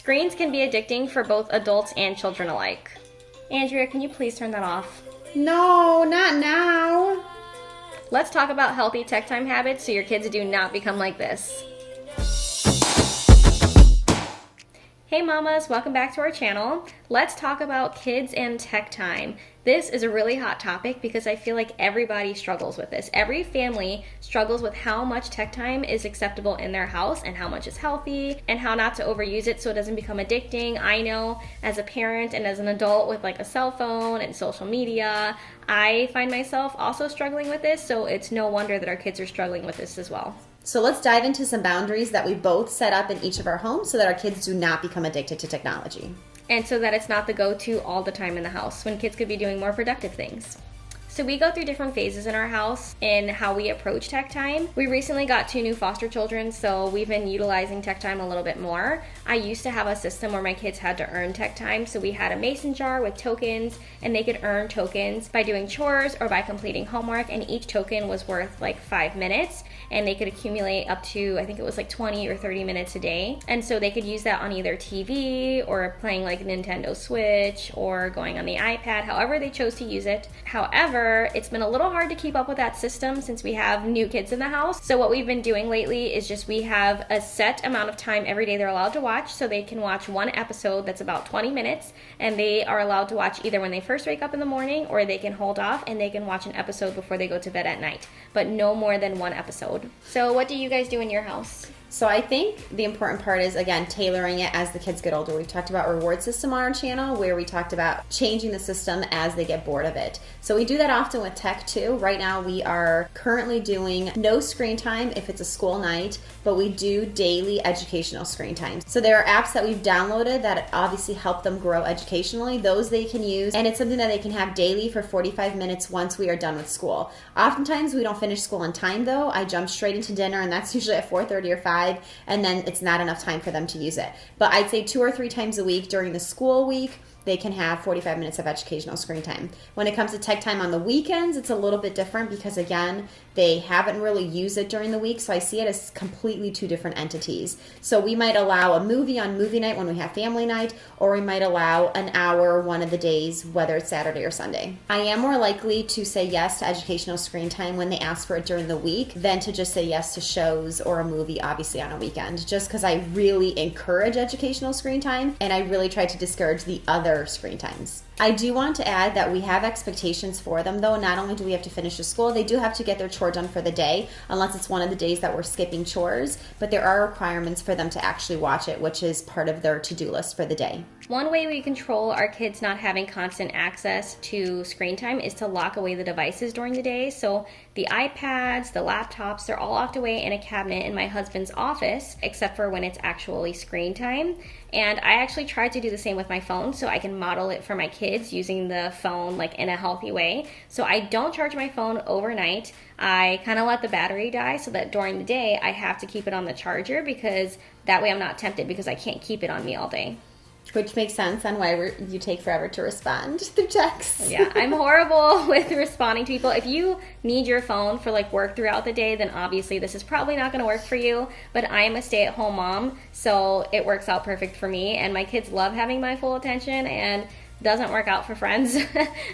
Screens can be addicting for both adults and children alike. Andrea, can you please turn that off? No, not now. Let's talk about healthy tech time habits so your kids do not become like this. Hey mamas, welcome back to our channel. Let's talk about kids and tech time. This is a really hot topic because I feel like everybody struggles with this. Every family struggles with how much tech time is acceptable in their house and how much is healthy and how not to overuse it so it doesn't become addicting. I know as a parent and as an adult with like a cell phone and social media, I find myself also struggling with this, so it's no wonder that our kids are struggling with this as well. So let's dive into some boundaries that we both set up in each of our homes so that our kids do not become addicted to technology. And so that it's not the go-to all the time in the house when kids could be doing more productive things. So we go through different phases in our house in how we approach tech time. We recently got 2 new foster children, so we've been utilizing tech time a little bit more. I used to have a system where my kids had to earn tech time, so we had a mason jar with tokens, and they could earn tokens by doing chores or by completing homework, and each token was worth like 5 minutes, and they could accumulate up to, I think it was like 20 or 30 minutes a day. And so they could use that on either TV or playing like Nintendo Switch or going on the iPad, however they chose to use it. However, it's been a little hard to keep up with that system since we have new kids in the house. So what we've been doing lately is just we have a set amount of time every day they're allowed to watch. So they can watch one episode that's about 20 minutes, and they are allowed to watch either when they first wake up in the morning, or they can hold off and they can watch an episode before they go to bed at night, but no more than one episode. So what do you guys do in your house? So I think the important part is, again, tailoring it as the kids get older. We've talked about reward system on our channel, where we talked about changing the system as they get bored of it. So we do that often with tech too. Right now we are currently doing no screen time if it's a school night, but we do daily educational screen time. So there are apps that we've downloaded that obviously help them grow educationally. Those they can use, and it's something that they can have daily for 45 minutes once we are done with school. Oftentimes we don't finish school on time though. I jump straight into dinner, and that's usually at 4:30 or 5. And then it's not enough time for them to use it. But I'd say 2 or 3 times a week during the school week, they can have 45 minutes of educational screen time. When it comes to tech time on the weekends, it's a little bit different because, again, they haven't really used it during the week, so I see it as completely 2 different entities. So we might allow a movie on movie night when we have family night, or we might allow an hour one of the days, whether it's Saturday or Sunday. I am more likely to say yes to educational screen time when they ask for it during the week than to just say yes to shows or a movie, obviously, on a weekend, just because I really encourage educational screen time, and I really try to discourage the other screen times. I do want to add that we have expectations for them, though. Not only do we have to finish the school, they do have to get their chore done for the day, unless it's one of the days that we're skipping chores, but there are requirements for them to actually watch it, which is part of their to-do list for the day. One way we control our kids not having constant access to screen time is to lock away the devices during the day. So the iPads, the laptops, they're all locked away in a cabinet in my husband's office, except for when it's actually screen time. And I actually tried to do the same with my phone so I can model it for my kids using the phone like in a healthy way. So I don't charge my phone overnight. I kind of let the battery die so that during the day I have to keep it on the charger, because that way I'm not tempted because I can't keep it on me all day. Which makes sense on why you take forever to respond through texts. Yeah, I'm horrible with responding to people. If you need your phone for like work throughout the day, then obviously this is probably not going to work for you. But I am a stay-at-home mom, so it works out perfect for me. And my kids love having my full attention, and doesn't work out for friends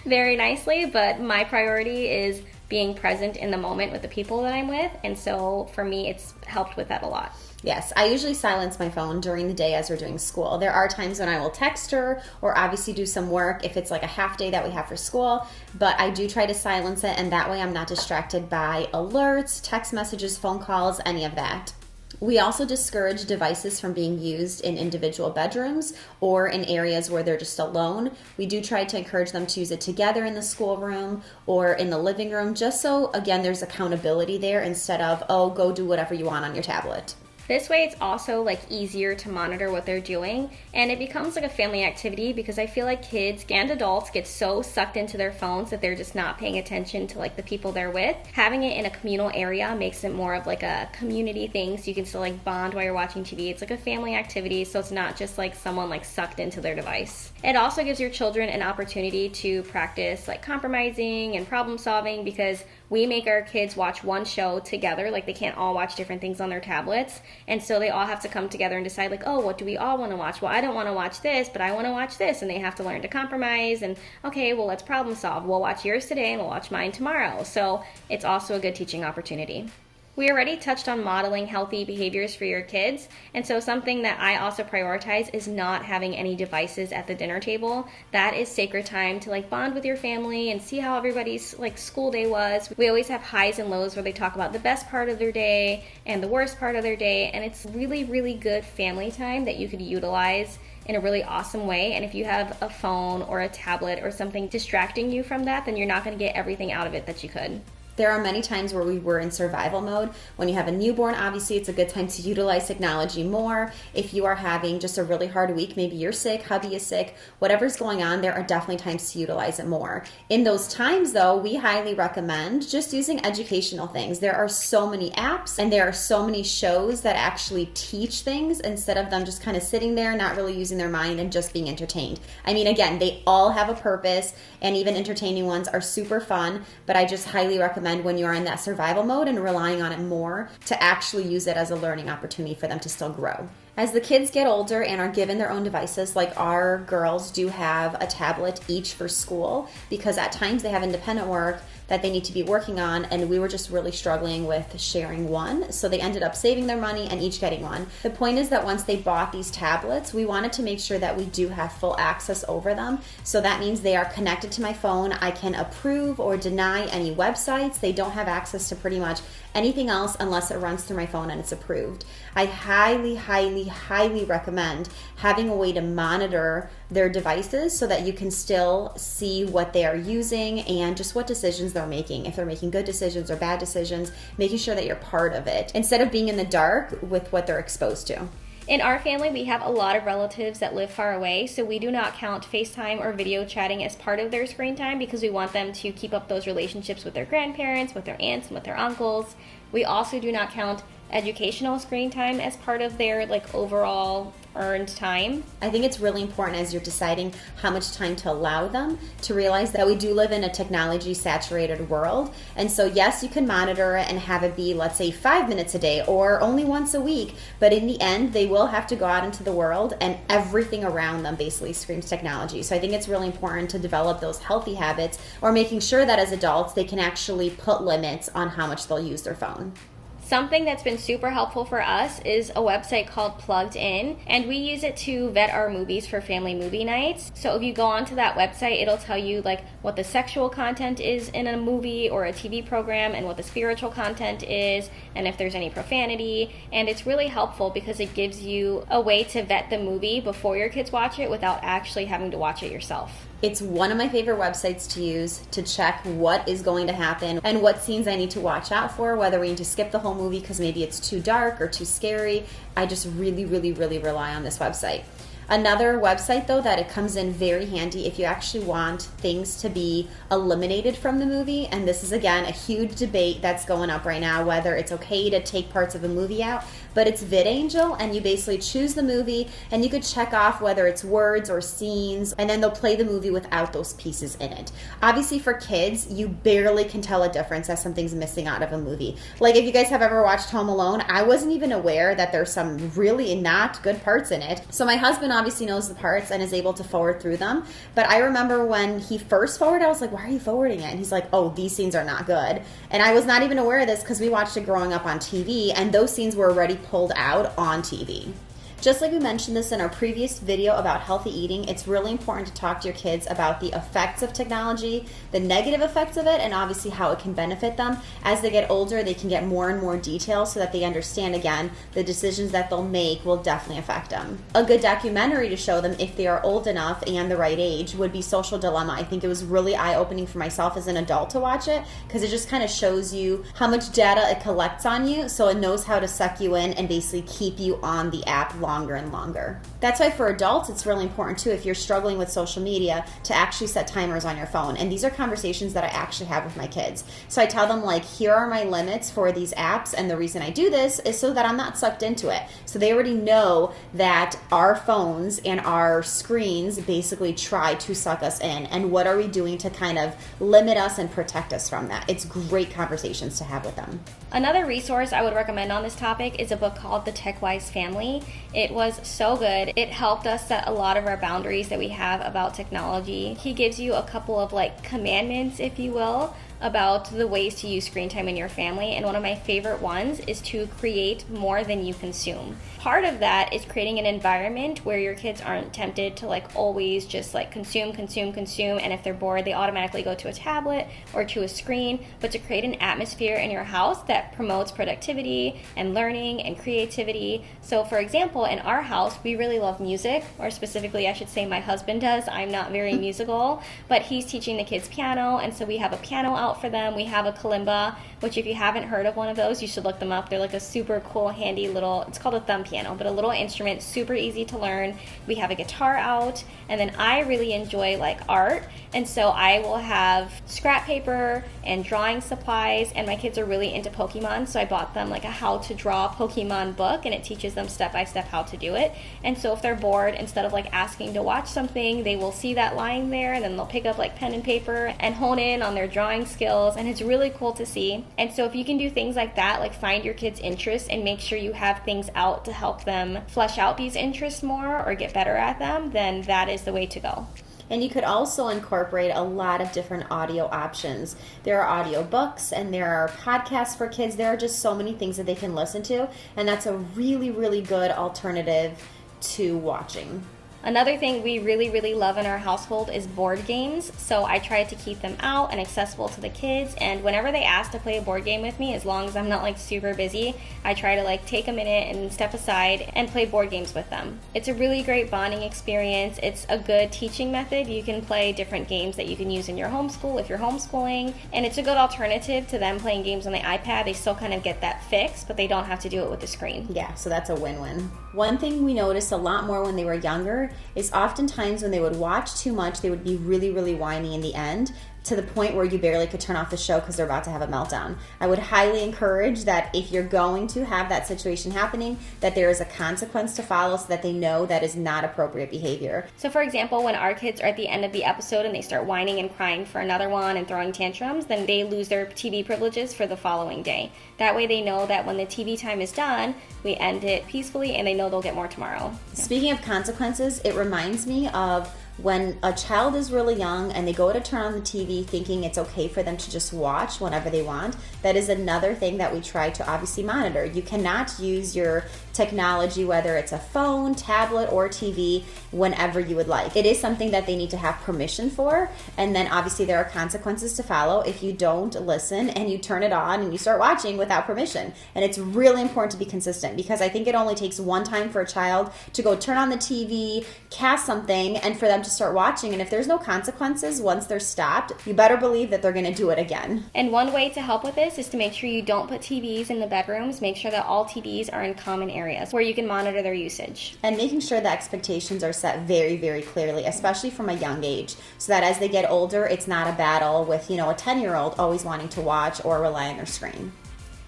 very nicely. But my priority is being present in the moment with the people that I'm with. And so for me, it's helped with that a lot. Yes, I usually silence my phone during the day as we're doing school. There are times when I will text her or obviously do some work if it's like a half day that we have for school, but I do try to silence it, and that way I'm not distracted by alerts, text messages, phone calls, any of that. We also discourage devices from being used in individual bedrooms or in areas where they're just alone. We do try to encourage them to use it together in the schoolroom or in the living room, just so, again, there's accountability there instead of, oh, go do whatever you want on your tablet. This way it's also like easier to monitor what they're doing, and it becomes like a family activity, because I feel like kids and adults get so sucked into their phones that they're just not paying attention to like the people they're with. Having it in a communal area makes it more of like a community thing, so you can still like bond while you're watching TV. It's like a family activity, so it's not just like someone like sucked into their device. It also gives your children an opportunity to practice like compromising and problem solving, because we make our kids watch one show together. Like, they can't all watch different things on their tablets. And so they all have to come together and decide, like, oh, what do we all want to watch? Well, I don't want to watch this, but I want to watch this. And they have to learn to compromise. And, okay, well, let's problem solve. We'll watch yours today and we'll watch mine tomorrow. So it's also a good teaching opportunity. We already touched on modeling healthy behaviors for your kids, and so something that I also prioritize is not having any devices at the dinner table. That is sacred time to like bond with your family and see how everybody's like school day was. We always have highs and lows where they talk about the best part of their day and the worst part of their day, and it's really, really good family time that you could utilize in a really awesome way. And if you have a phone or a tablet or something distracting you from that, then you're not going to get everything out of it that you could. There are many times where we were in survival mode. When you have a newborn, obviously it's a good time to utilize technology more. If you are having just a really hard week, maybe you're sick, hubby is sick, whatever's going on, there are definitely times to utilize it more. In those times though, we highly recommend just using educational things. There are so many apps and there are so many shows that actually teach things instead of them just kind of sitting there, not really using their mind and just being entertained. I mean, again, they all have a purpose and even entertaining ones are super fun, but I just highly recommend when you're in that survival mode and relying on it more to actually use it as a learning opportunity for them to still grow. As the kids get older and are given their own devices, like our girls do have a tablet each for school because at times they have independent work that they need to be working on, and we were just really struggling with sharing one, so they ended up saving their money and each getting one. The point is that once they bought these tablets, we wanted to make sure that we do have full access over them, so that means they are connected to my phone. I can approve or deny any websites. They don't have access to pretty much anything else unless it runs through my phone and it's approved. I highly, highly, highly recommend having a way to monitor their devices so that you can still see what they are using and just what decisions they're making. If they're making good decisions or bad decisions, making sure that you're part of it instead of being in the dark with what they're exposed to. In our family, we have a lot of relatives that live far away, so we do not count FaceTime or video chatting as part of their screen time because we want them to keep up those relationships with their grandparents, with their aunts, and with their uncles. We also do not count educational screen time as part of their like overall earned time. I think it's really important as you're deciding how much time to allow them to realize that we do live in a technology saturated world. And so yes, you can monitor it and have it be, let's say, 5 minutes a day or only once a week, but in the end they will have to go out into the world and everything around them basically screams technology. So I think it's really important to develop those healthy habits or making sure that as adults they can actually put limits on how much they'll use their phone. Something that's been super helpful for us is a website called Plugged In, and we use it to vet our movies for family movie nights. So if you go onto that website, it'll tell you like what the sexual content is in a movie or a TV program and what the spiritual content is and if there's any profanity. And it's really helpful because it gives you a way to vet the movie before your kids watch it without actually having to watch it yourself. It's one of my favorite websites to use to check what is going to happen and what scenes I need to watch out for, whether we need to skip the whole movie because maybe it's too dark or too scary. I just really, really, really rely on this website. Another website, though, that it comes in very handy if you actually want things to be eliminated from the movie, and this is, again, a huge debate that's going up right now, whether it's okay to take parts of a movie out, but it's VidAngel, and you basically choose the movie, and you could check off whether it's words or scenes, and then they'll play the movie without those pieces in it. Obviously, for kids, you barely can tell a difference as something's missing out of a movie. Like, if you guys have ever watched Home Alone, I wasn't even aware that there's some really not good parts in it. So my husband obviously knows the parts and is able to forward through them. But I remember when he first forwarded, I was like, why are you forwarding it? And he's like, oh, these scenes are not good. And I was not even aware of this because we watched it growing up on TV, and those scenes were already pulled out on TV. Just like we mentioned this in our previous video about healthy eating, it's really important to talk to your kids about the effects of technology, the negative effects of it, and obviously how it can benefit them. As they get older, they can get more and more details so that they understand, again, the decisions that they'll make will definitely affect them. A good documentary to show them if they are old enough and the right age would be Social Dilemma. I think it was really eye-opening for myself as an adult to watch it because it just kind of shows you how much data it collects on you, so it knows how to suck you in and basically keep you on the app longer and longer. That's why for adults, it's really important too, if you're struggling with social media, to actually set timers on your phone. And these are conversations that I actually have with my kids. So I tell them, like, here are my limits for these apps, and the reason I do this is so that I'm not sucked into it. So they already know that our phones and our screens basically try to suck us in, and what are we doing to kind of limit us and protect us from that. It's great conversations to have with them. Another resource I would recommend on this topic is a book called The Techwise Family. It was so good. It helped us set a lot of our boundaries that we have about technology. He gives you a couple of like commandments, if you will, about the ways to use screen time in your family, and one of my favorite ones is to create more than you consume. Part of that is creating an environment where your kids aren't tempted to like always just like consume, and if they're bored they automatically go to a tablet or to a screen, but to create an atmosphere in your house that promotes productivity and learning and creativity. So for example, in our house we really love music, or specifically I should say my husband does. I'm not very musical, but he's teaching the kids piano, and so we have a piano out for them. We have a kalimba, which if you haven't heard of one of those, you should look them up. They're like a super cool, handy little, it's called a thumb piano, but a little instrument, super easy to learn. We have a guitar out, and then I really enjoy like art, and so I will have scrap paper and drawing supplies, and my kids are really into Pokemon, so I bought them like a how to draw Pokemon book, and it teaches them step by step how to do it. And so if they're bored, instead of like asking to watch something, they will see that line there, and then they'll pick up like pen and paper and hone in on their drawing skills, and it's really cool to see. And so if you can do things like that, like find your kids' interests and make sure you have things out to help them flesh out these interests more or get better at them, then that is the way to go. And you could also incorporate a lot of different audio options. There are audio books and there are podcasts for kids. There are just so many things that they can listen to, and that's a really, really good alternative to watching. Another thing we really, really love in our household is board games. So I try to keep them out and accessible to the kids. And whenever they ask to play a board game with me, as long as I'm not like super busy, I try to like take a minute and step aside and play board games with them. It's a really great bonding experience. It's a good teaching method. You can play different games that you can use in your homeschool if you're homeschooling. And it's a good alternative to them playing games on the iPad. They still kind of get that fix, but they don't have to do it with the screen. Yeah, so that's a win-win. One thing we noticed a lot more when they were younger is oftentimes when they would watch too much, they would be really, really whiny in the end, to the point where you barely could turn off the show because they're about to have a meltdown. I would highly encourage that if you're going to have that situation happening, that there is a consequence to follow so that they know that is not appropriate behavior. So for example, when our kids are at the end of the episode and they start whining and crying for another one and throwing tantrums, then they lose their TV privileges for the following day. That way they know that when the TV time is done, we end it peacefully and they know they'll get more tomorrow. Speaking of consequences, it reminds me of when a child is really young and they go to turn on the TV thinking it's okay for them to just watch whenever they want. That is another thing that we try to obviously monitor. You cannot use your technology, whether it's a phone, tablet, or TV, whenever you would like. It is something that they need to have permission for, and then obviously there are consequences to follow if you don't listen and you turn it on and you start watching without permission. And it's really important to be consistent, because I think it only takes one time for a child to go turn on the TV, cast something, and for them to start watching, and if there's no consequences once they're stopped, you better believe that they're going to do it again. And one way to help with this is to make sure you don't put TVs in the bedrooms. Make sure that all TVs are in common areas where you can monitor their usage. And making sure the expectations are set very, very clearly, especially from a young age, so that as they get older, it's not a battle with, a 10-year-old always wanting to watch or rely on their screen.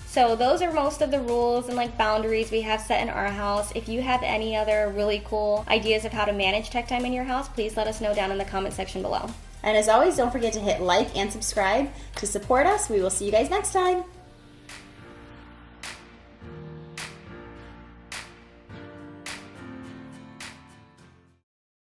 So those are most of the rules and boundaries we have set in our house. If you have any other really cool ideas of how to manage tech time in your house, please let us know down in the comment section below. And as always, don't forget to hit like and subscribe to support us. We will see you guys next time.